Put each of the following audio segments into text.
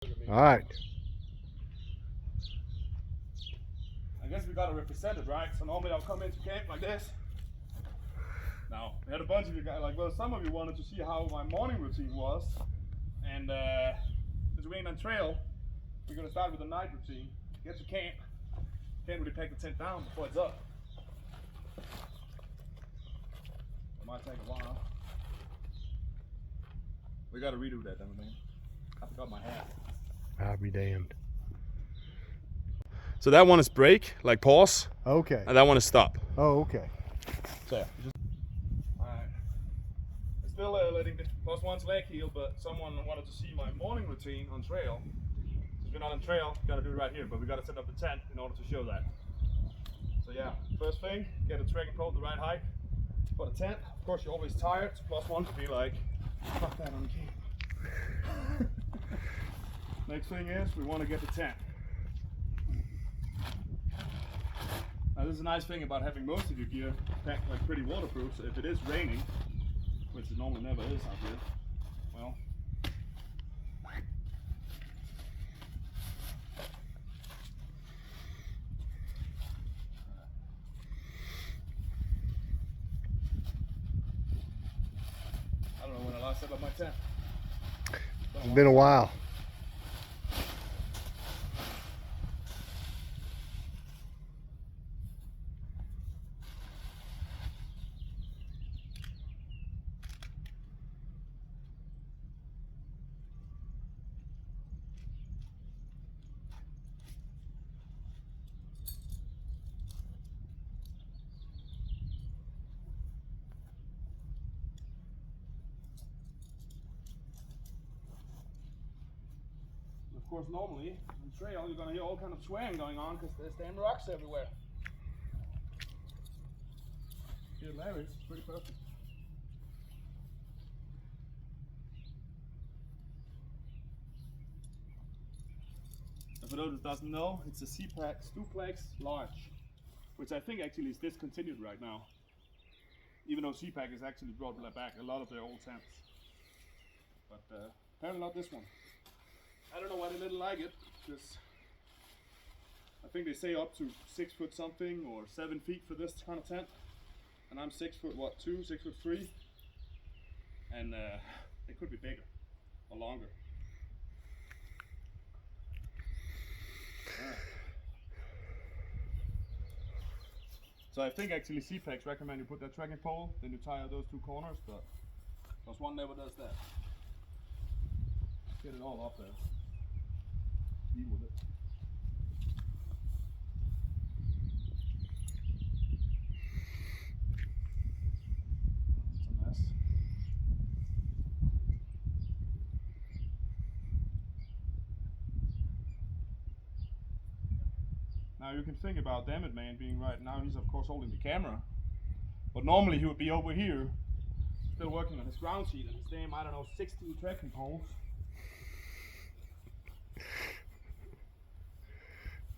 All right. I guess we gotta represent it, right? So normally I'll come into camp like this. Now, we had a bunch of you guys, like, well, some of you wanted to see how my morning routine was. And since we ain't on trail, we're gonna start with the night routine. Get to camp. Can't really pack the tent down before it's up. It might take a while. We gotta redo that, then, man. I forgot my hat. I'll be damned. So that one is break, like pause, Okay. and that one is stop. Oh, okay. So yeah. Alright. I'm still letting the +1's leg heal, but someone wanted to see my morning routine on trail. Since we're not on trail, gotta do it right here, but we gotta set up the tent in order to show that. So yeah, first thing, get a trekking pole, the right height for the tent. Of course, you're always tired, so +1 to be like, fuck that on camp. Next thing is, we want to get the tent. Now this is a nice thing about having most of your gear packed like pretty waterproof, so if it is raining, which it normally never is out here, well, I don't know when I last set up my tent. It's been a while. Of course, normally on trail you're gonna hear all kind of swearing going on because there's damn rocks everywhere. Here, Larry, it's pretty perfect. And for those that doesn't know, it's a CPAC Duplex Large, which I think actually is discontinued right now. Even though CPAC has actually brought back a lot of their old tents, but apparently not this one. I don't know why they didn't like it, because I think they say up to 6 foot something or 7 feet for this kind of tent, and I'm 6 foot what, 2, 6 foot 3, and it could be bigger or longer. Right. So I think actually CPACs recommend you put that trekking pole, then you tie out those 2 corners, but +1 never does that. Get it all up there. Deal with it. It's a mess. Now you can think about Dammit Man being right now, he's of course holding the camera, but normally he would be over here still working on his ground sheet and his damn, I don't know, 16 trekking poles.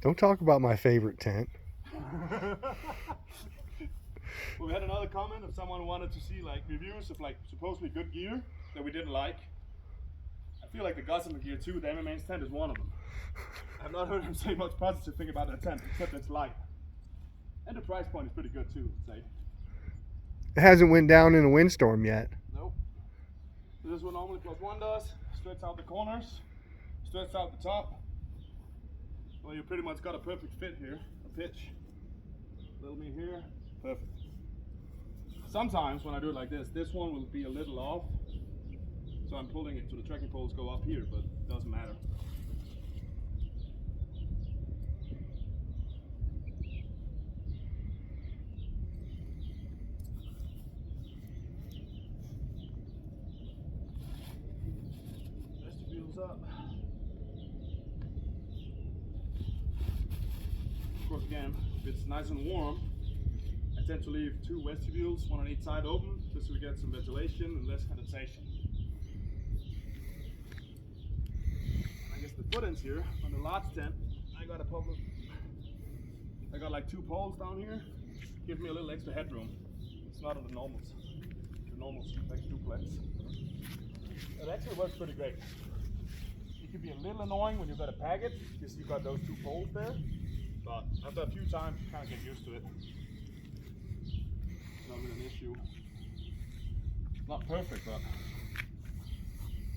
Don't talk about my favorite tent. Well, we had another comment of someone who wanted to see like reviews of like supposedly good gear that we didn't like. I feel like the Gossamer gear too, the MMA's tent is one of them. I've not heard him say much positive thing about that tent, except it's light. And the price point is pretty good too, I'd say. It hasn't went down in a windstorm yet. Nope. This is what normally +1 does. Stretch out the corners, stretch out the top. Well, you pretty much got a perfect fit here. A pitch, little me here, perfect. Sometimes when I do it like this one will be a little off. So I'm pulling it so the trekking poles go up here, but it doesn't matter. Vestibule's up. Of course, again, if it's nice and warm, I tend to leave 2 vestibules, one on each side open, just so we get some ventilation and less condensation. I guess the foot ends here on the large tent, I got like 2 poles down here, give me a little extra headroom. It's not on the normals, the normal CPAC Duplex. It actually works pretty great. can be a little annoying when you got to pack it, because you got those two poles there. But after a few times, you kind of get used to it. It's not really an issue. It's not perfect, but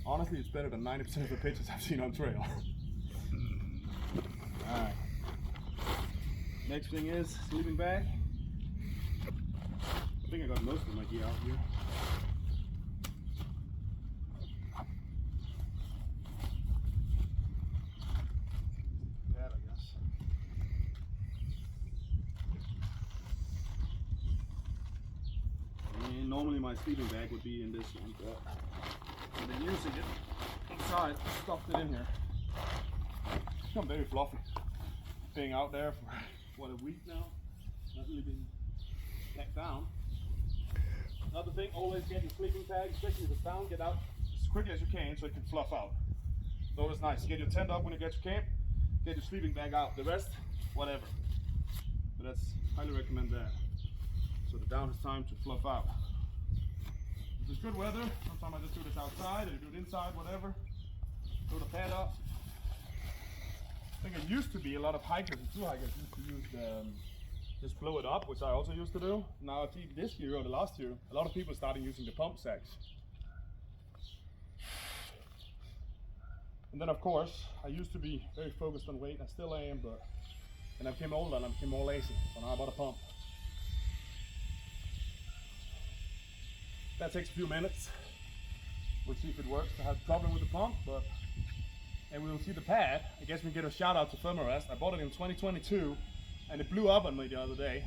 honestly, it's better than 90% of the pictures I've seen on trail. Alright. Next thing is sleeping bag. I think I got most of my gear out here. That, I guess. And normally my sleeping bag would be in this one, but I've been using it inside, stuffed it in here. It's become very fluffy. Being out there for what, a week now, not really been packed down. Another thing, always get your sleeping bag, especially if it's down, get out as quickly as you can so it can fluff out. It's always nice. Get your tent up when you get to camp, get your sleeping bag out. The rest, whatever. But that's, highly recommend that. So the down is time to fluff out. If it's good weather, sometimes I just do this outside, or do it inside, whatever. Throw the pad up. I think it used to be a lot of hikers and thru-hikers used to use just blow it up, which I also used to do. Now I think this year or the last year, a lot of people started using the pump sacks. And then of course, I used to be very focused on weight, I still am, but when I became older and I became more lazy, so now I bought a pump. That takes a few minutes. We'll see if it works. I had a problem with the pump, but and we will see the pad. I guess we get a shout out to Thermarest. I bought it in 2022 and it blew up on me the other day.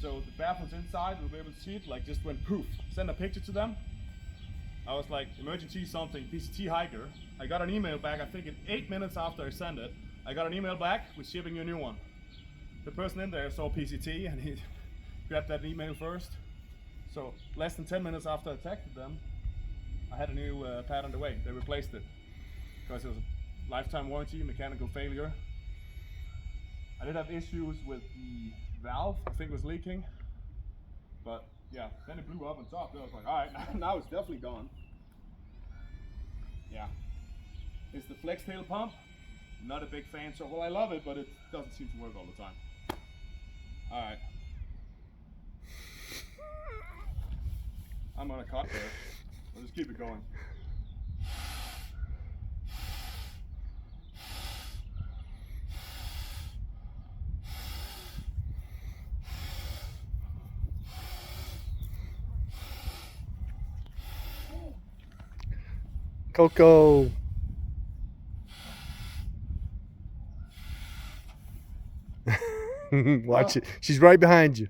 So the baffles inside, we'll be able to see it, like just went poof. Send a picture to them. I was like, emergency something, PCT hiker. I got an email back, I think in 8 minutes after I sent it, I got an email back with shipping you a new one. The person in there saw PCT and he grabbed that email first. So less than 10 minutes after I texted them, I had a new pad on the way. They replaced it because it was a lifetime warranty, mechanical failure. I did have issues with the valve, I think it was leaking. But yeah, then it blew up on top. I was like, all right, now it's definitely gone. Yeah, it's the flex tail pump. Not a big fan, so well I love it, but it doesn't seem to work all the time. All right. I'm gonna cut there. I'll just keep it going. Coco. Watch it. She's right behind you.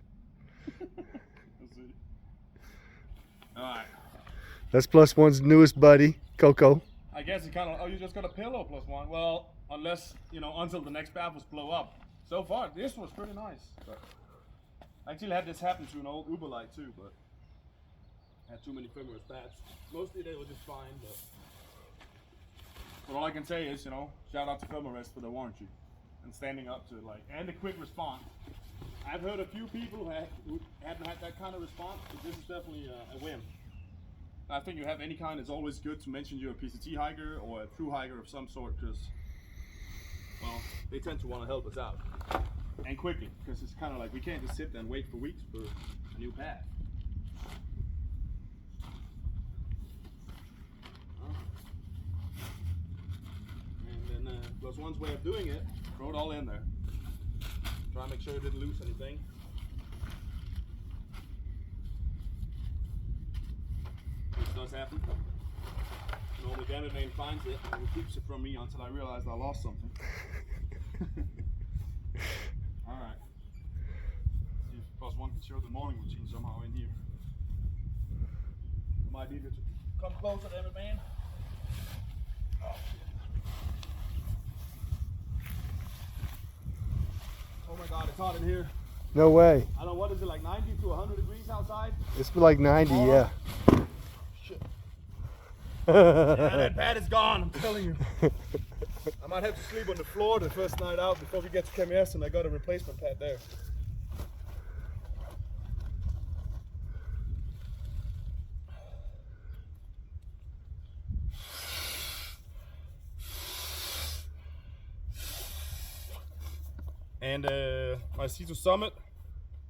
Alright. That's PlusOne's newest buddy, Coco. I guess it kind of, oh, you just got a pillow +1. Well, unless, you know, until the next baffles blow up. So far, this was pretty nice. But I actually had this happen to an old Uberlite too, but I had too many femoral pads. Mostly they were just fine, but all I can say is, you know, shout out to Thermarest for the warranty and standing up to it, like, and the quick response. I've heard a few people who hadn't had that kind of response, but this is definitely a win. I think you have any kind, it's always good to mention you're a PCT hiker or a thru hiker of some sort, because, well, they tend to want to help us out. And quickly, because it's kind of like we can't just sit there and wait for weeks for a new pad. And then PlusOne's way of doing it, throw it all in there. Try and make sure it didn't lose anything. This does happen. Normally Danny finds it and he keeps it from me until I realized I lost something. Alright. See if PlusOne can show the morning routine somehow in here. I might need you to come closer, David man. Oh, oh my god, it's hot in here. No way. I don't know, what is it, like 90 to 100 degrees outside? It's like 90, yeah. Shit. Yeah, that pad is gone, I'm telling you. I might have to sleep on the floor the first night out before we get to KMS, and I got a replacement pad there. And my C2 Summit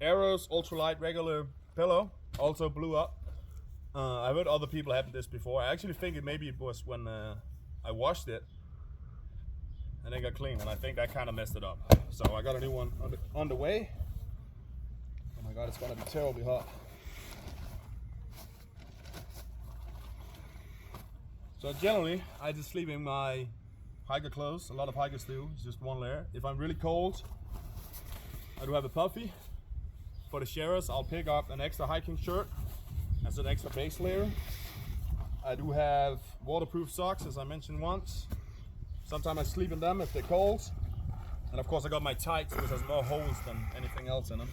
Aeros ultralight regular pillow also blew up. I've heard other people having this before. I actually think maybe it was when I washed it and it got clean, and I think that kind of messed it up. So I got a new one on the way. Oh my god, it's gonna be terribly hot. So generally, I just sleep in my hiker clothes. A lot of hikers do. It's just one layer. If I'm really cold, I do have a puffy. For the sharers, I'll pick up an extra hiking shirt as an extra base layer. I do have waterproof socks, as I mentioned once. Sometimes I sleep in them if they're cold. And of course I got my tights, which has more holes than anything else in them.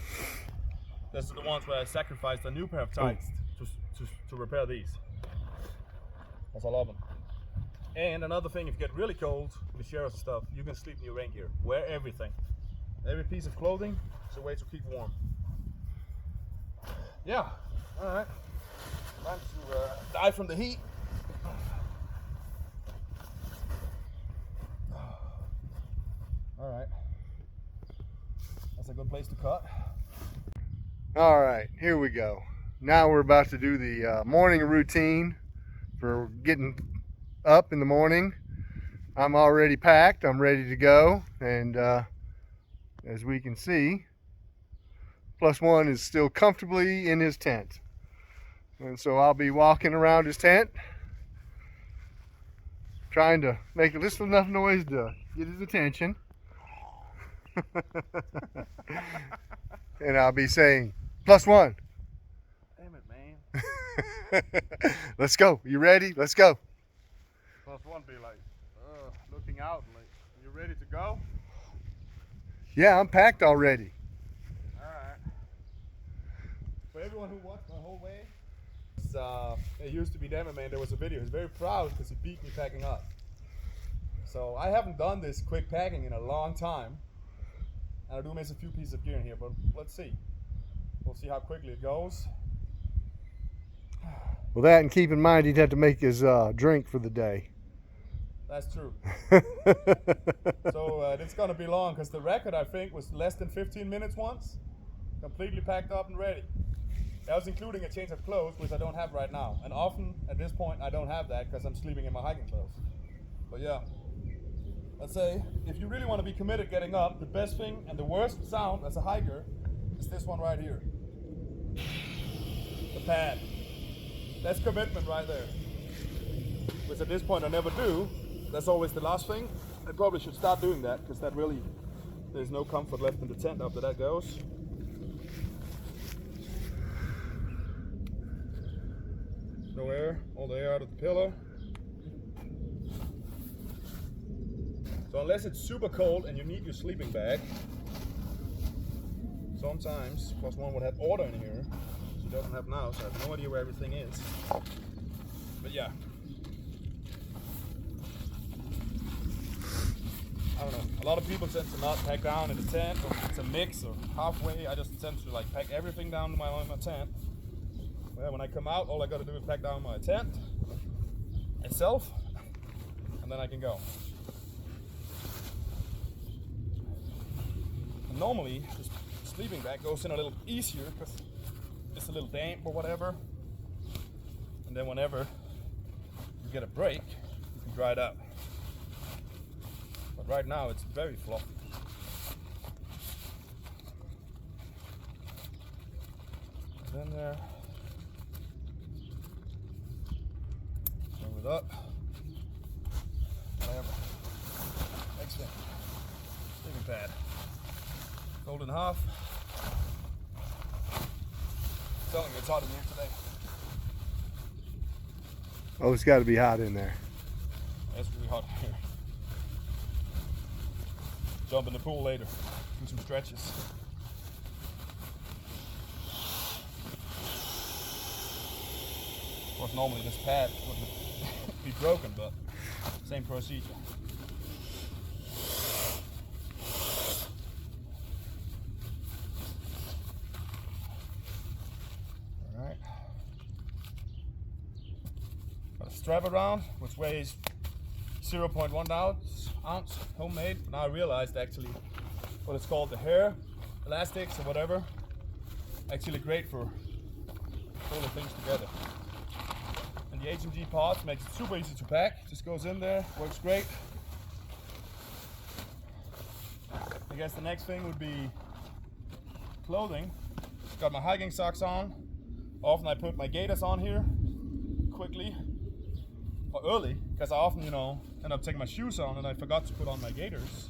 These are the ones where I sacrificed a new pair of tights to repair these. Because I love them. And another thing, if you get really cold with the sharers and stuff, you can sleep in your rain gear. Wear everything. Every piece of clothing is a way to keep warm. Yeah, alright. Time to die from the heat. Alright. That's a good place to cut. All right, here we go. Now we're about to do the morning routine for getting up in the morning. I'm already packed. I'm ready to go. And as we can see, +One is still comfortably in his tent. And so I'll be walking around his tent, trying to make just enough noise to get his attention. And I'll be saying, +One. Damn it, man. Let's go. You ready? Let's go. +One be like, looking out, like, you ready to go? Yeah, I'm packed already. Alright. For everyone who watched my whole way, it used to be Damn It Man, there was a video. He's very proud because he beat me packing up. So I haven't done this quick packing in a long time. And I do miss a few pieces of gear in here, but let's see. We'll see how quickly it goes. Well, that, and keep in mind he'd have to make his drink for the day. That's true. So it's gonna be long because the record, I think, was less than 15 minutes once. Completely packed up and ready. That was including a change of clothes, which I don't have right now. And often at this point I don't have that because I'm sleeping in my hiking clothes. But yeah, let's say if you really want to be committed getting up, the best thing and the worst sound as a hiker is this one right here. The pad. That's commitment right there. Which at this point I never do. That's always the last thing. I probably should start doing that because that really, there's no comfort left in the tent after that goes. No air, all the air out of the pillow. So unless it's super cold and you need your sleeping bag, sometimes +One would have order in here, which he doesn't have now, so I have no idea where everything is. But yeah. I don't know. A lot of people tend to not pack down in the tent, or it's a mix or halfway. I just tend to like pack everything down in my tent. Well, when I come out, all I gotta do is pack down my tent itself, and then I can go. And normally, this sleeping bag goes in a little easier because it's a little damp or whatever. And then whenever you get a break, you can dry it out. But right now, it's very fluffy. And then there. Move it up. Whatever. Next thing. Sleeping pad. Fold in half. It's telling me it's hot in here today. Oh, it's got to be hot in there. It's really hot in here. Jump in the pool later. Do some stretches. Of course, normally this pad wouldn't be broken, but same procedure. Alright. Got a strap around, which weighs 0.1 ounce, homemade. Now I realized actually what is called the hair elastics or whatever. Actually great for holding things together. And the HMG pods makes it super easy to pack. Just goes in there, works great. I guess the next thing would be clothing. Got my hiking socks on. Often I put my gaiters on here quickly or early, because I often, end up taking my shoes on and I forgot to put on my gaiters.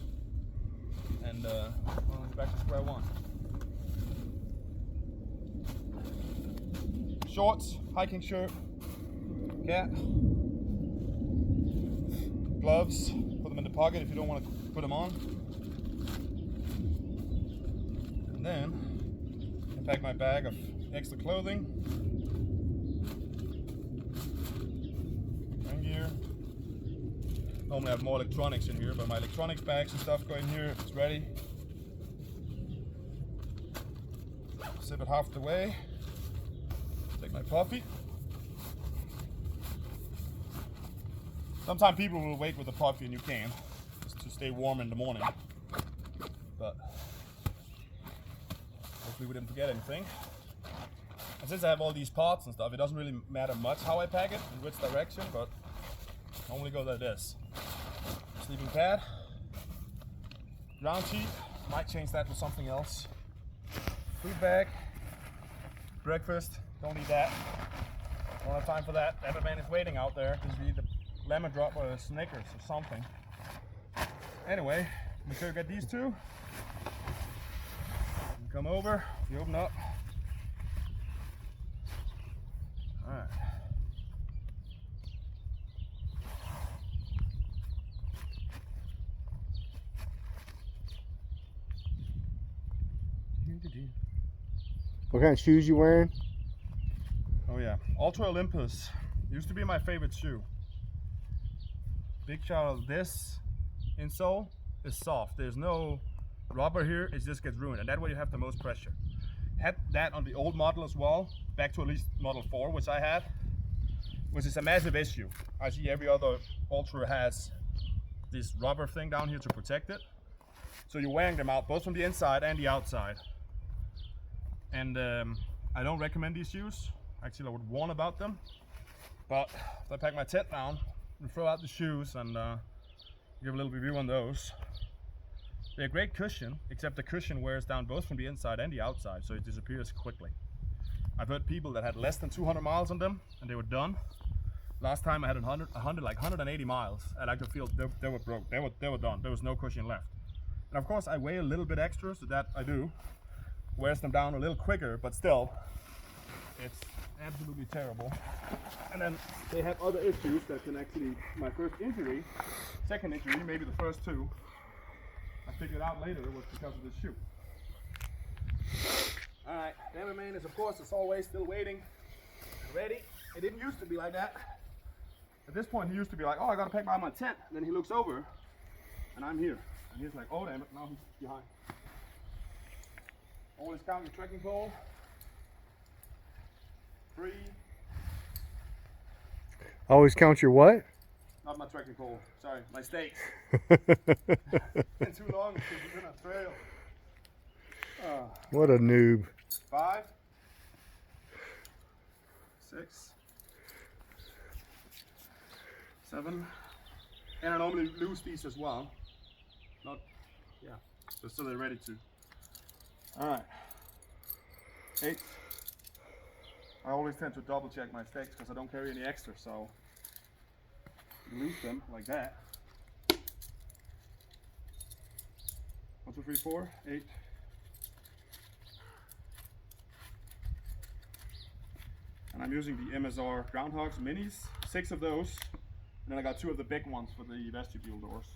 And well, back to square one. Shorts, hiking shirt, cap, gloves. Put them in the pocket if you don't want to put them on. And then I pack my bag of extra clothing, and gear. Normally I have more electronics in here, but my electronics bags and stuff go in here if it's ready. Zip it half the way. Take my puffy. Sometimes people will wait with the puffy and you can, just to stay warm in the morning. But hopefully we didn't forget anything. And since I have all these pots and stuff, it doesn't really matter much how I pack it, in which direction, but I normally go like this. Sleeping pad, ground sheet, might change that to something else. Food bag, breakfast, don't need that. Don't have time for that. Every man is waiting out there because we need the lemon drop or a Snickers or something. Anyway, make sure you get these two. You come over, you open up. Alright. What kind of shoes you wearing? Oh yeah, Ultra Olympus. Used to be my favorite shoe. Big shout out. This insole is soft. There's no rubber here, it just gets ruined, and that's where you have the most pressure. Had that on the old model as well, back to at least Model 4, which I had, which is a massive issue. I see every other Ultra has this rubber thing down here to protect it. So you're wearing them out both from the inside and the outside. And I don't recommend these shoes. Actually, I would warn about them. But if I pack my tent down and throw out the shoes and give a little review on those. They're a great cushion, except the cushion wears down both from the inside and the outside, so it disappears quickly. I've heard people that had less than 200 miles on them and they were done. Last time I had 180 miles, and I could feel they were broke. They were done. There was no cushion left. And of course, I weigh a little bit extra, so that I do. Wears them down a little quicker, but still, it's absolutely terrible. And then they have other issues that can actually, my first injury, second injury, maybe the first two, I figured out later was because of this shoe. Alright, the man is, of course, as always, still waiting and ready. It didn't used to be like that. At this point, he used to be like, oh, I gotta pack by my tent. And then he looks over, and I'm here. And he's like, oh, damn it, now he's behind. Always count your trekking pole. 3. Always count your what? Not my trekking pole, sorry, my stakes. Been too long since we've been on trail. What a noob. 5, 6, 7, and I normally lose these as well. Not, yeah, just so they're ready to. All right, 8. I always tend to double check my stakes because I don't carry any extra, so lose them like that. 1, 2, 3, 4, 8. And I'm using the MSR Groundhogs Minis, 6 of those, and then I got 2 of the big ones for the vestibule doors.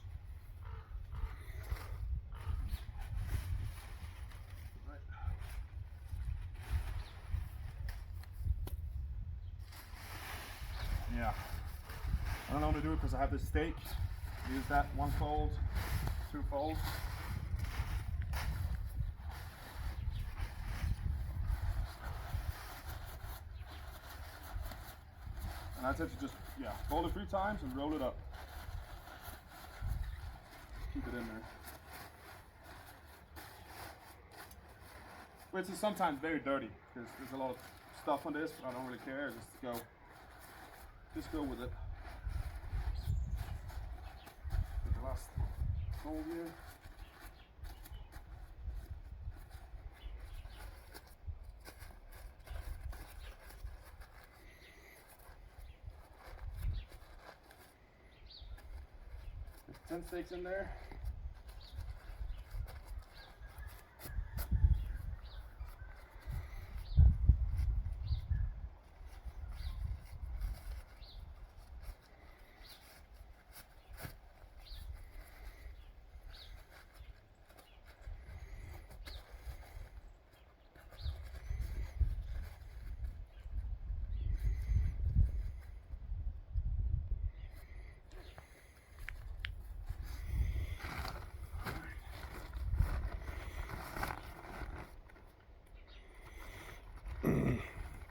Right. Yeah, I don't normally do it because I have this stake. Use that 1 fold, 2 folds. And I tend to just, fold it 3 times and roll it up. Keep it in there. which is sometimes very dirty because there's a lot of stuff on this, but I don't really care. Just go with it. Put the last hole here. Put 10 stakes in there.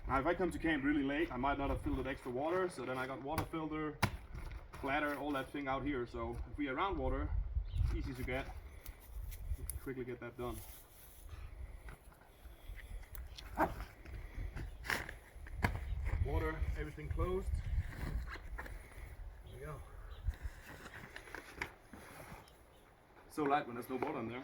Now if I come to camp really late, I might not have filtered extra water, so then I got water filter, bladder, all that thing out here. So if we are around water, it's easy to get. You can quickly get that done. Water, everything closed. There we go. So light when there's no water in there.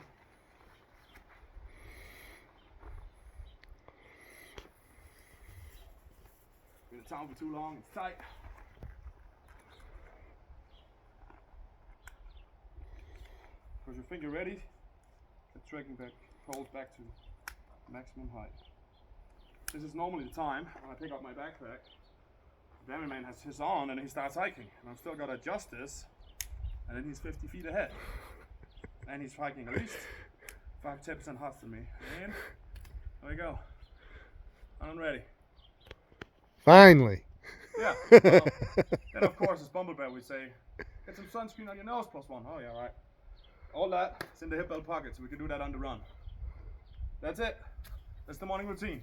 The towel will be too long, it's tight. Because your finger ready, the trekking back pulls back to maximum height. This is normally the time when I pick up my backpack. The Demi man has his on and he starts hiking. And I've still got to adjust this, and then he's 50 feet ahead. And he's hiking at least 5-10% faster than me. And there we go. I'm ready. Finally. Yeah. Well, then of course as Bumblebear we say, get some sunscreen on your nose, +1. Oh yeah, right. All that is in the hip belt pocket, so we can do that on the run. That's it. That's the morning routine.